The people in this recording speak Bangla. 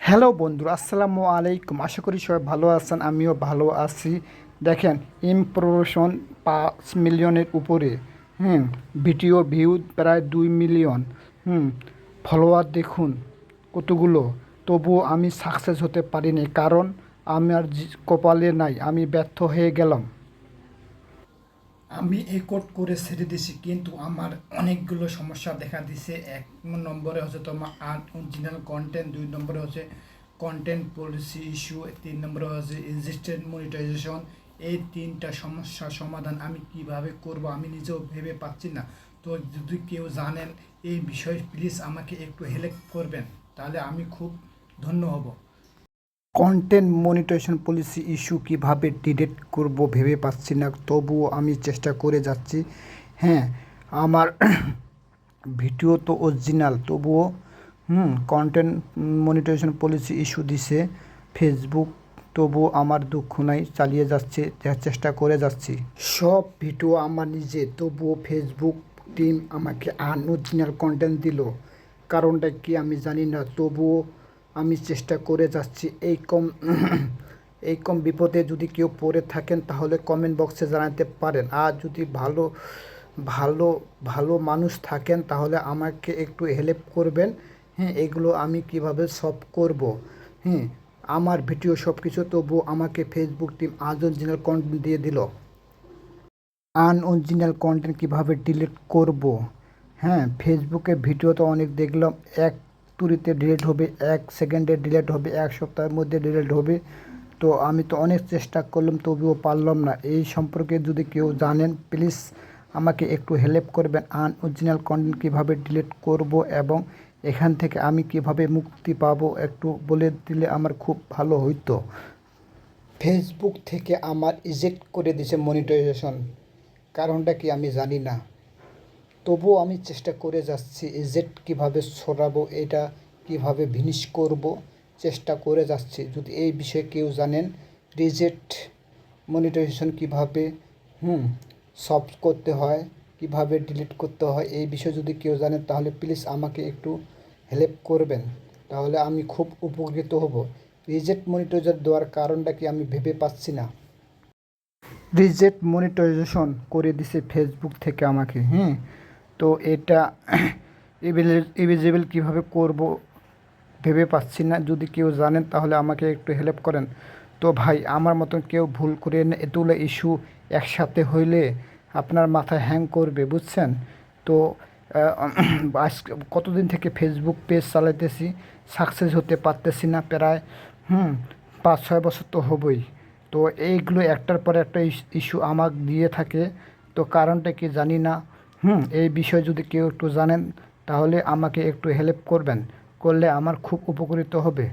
হ্যালো বন্ধুরা, আসসালামু আলাইকুম। আশা করি সবাই ভালো আছেন, আমিও ভালো আছি। দেখেন, ইমপ্রেশন 5 মিলিয়নের উপরে। হুম ভিডিও ভিউ প্রায় 2 মিলিয়ন। ফলোয়ার দেখুন কতগুলো। তবুও আমি সাকসেস হতে পারিনি, কারণ আমার কপালে নাই, আমি ব্যর্থ হয়ে গেলাম। আমি রেকর্ড করে ছেড়ে দিছি, কিন্তু আমার অনেকগুলো সমস্যা দেখা দিছে। 1 নম্বরে হচ্ছে তোমার আনঅরিজিনাল কন্টেন্ট, 2 নম্বরে হচ্ছে কন্টেন্ট পলিসি ইস্যু, 3 নম্বরে হচ্ছে এক্সিস্টেন্ট মনিটাইজেশন। এই 3টা সমস্যার সমাধান আমি কিভাবে করব আমি নিজেও ভেবে পাচ্ছি না। তো যদি কেউ জানেন এই বিষয়ে, প্লিজ আমাকে একটু হেল্প করবেন, তাহলে আমি খুব ধন্য হব। কন্টেন্ট মনিটাইজেশন পলিসি ইস্যু কিভাবে ডিলিট করব ভেবে পাচ্ছি না, তবুও আমি চেষ্টা করে যাচ্ছি। হ্যাঁ, আমার ভিডিও তো অরিজিনাল, তবুও কন্টেন্ট মনিটাইজেশন পলিসি ইস্যু দিছে ফেসবুক। তবুও আমার দুঃখ নাই, চালিয়ে যাচ্ছে, চেষ্টা করে যাচ্ছি। সব ভিডিও আমার নিজে, তবুও ফেসবুক টিম আমাকে আনঅরিজিনাল কন্টেন্ট দিল। কারণটা কি আমি জানি না, তবুও আমি চেষ্টা করে যাচ্ছি। এই কম বিপদে যদি কেউ পড়ে থাকেন, তাহলে কমেন্ট বক্সে জানাতে পারেন। আর যদি ভালো ভালো ভালো মানুষ থাকেন, তাহলে আমাকে একটু হেল্প করবেন। হ্যাঁ, এগুলো আমি কিভাবে সলভ করব। হ্যাঁ, আমার ভিডিও সব কিছু, তবুও আমাকে ফেসবুক টিম আনঅরিজিনাল কন্টেন্ট দিয়ে দিল। আনঅরিজিনাল কন্টেন্ট কীভাবে ডিলিট করব। হ্যাঁ, ফেসবুকে ভিডিও তো অনেক দেখলাম, এক তুড়িতে ডিলিট হবে, 1 সেকেন্ডে ডিলিট হবে, 1 সপ্তাহের মধ্যে ডিলিট হবে। তো আমি তো অনেক চেষ্টা করলাম, তবুও পারলাম না। এই সম্পর্কে যদি কেউ জানেন, প্লিজ আমাকে একটু হেল্প করবেন। আনঅরিজিনাল কন্টেন্ট কীভাবে ডিলিট করব এবং এখান থেকে আমি কিভাবে মুক্তি পাবো, একটু বলে দিলে আমার খুব ভালো হইতো। ফেসবুক থেকে আমার ইজেক্ট করে দিয়েছে মনিটাইজেশন। কারণটা কি আমি জানি না, তবুও আমি চেষ্টা করে যাচ্ছি। ইজেক্ট কীভাবে সরাবো, এটা কিভাবে ভিনিশ করব, চেষ্টা করে যাচ্ছি। যদি এই বিষয়ে কেউ জানেন, রিজেক্ট মনিটাইজেশন কীভাবে সলভ করতে হয়, কিভাবে ডিলিট করতে হয়, এই বিষয়ে যদি কেউ জানেন, তাহলে প্লিজ আমাকে একটু হেল্প করবেন, তাহলে আমি খুব উপকৃত হব। রিজেক্ট মনিটাইজার দেওয়ার কারণটা কি আমি ভেবে পাচ্ছি না। রিজেক্ট মনিটাইজেশন করে দিছে ফেসবুক থেকে আমাকে। তো এটা এলিজিবল কীভাবে করব ভেবে পাচ্ছি না। যদি কেউ জানেন, তাহলে আমাকে একটু হেল্প করেন। তো ভাই, আমার মতন কেউ ভুল করে এতগুলো ইস্যু একসাথে হইলে আপনার মাথায় হ্যাং করবে, বুঝছেন? তো আজ কতদিন থেকে ফেসবুক পেজ চালাইতেছি, সাকসেস হতে পারতেছি না। প্রায় 5-6 বছর তো হবই। তো এইগুলো একটার পর একটা ইস্যু আমাকে দিয়ে থাকে। তো কারণটা কি জানি না। এই বিষয়ে যদি কেউ একটু জানেন, তাহলে আমাকে একটু হেল্প করবেন, করলে আমার খুব উপকৃত হবে।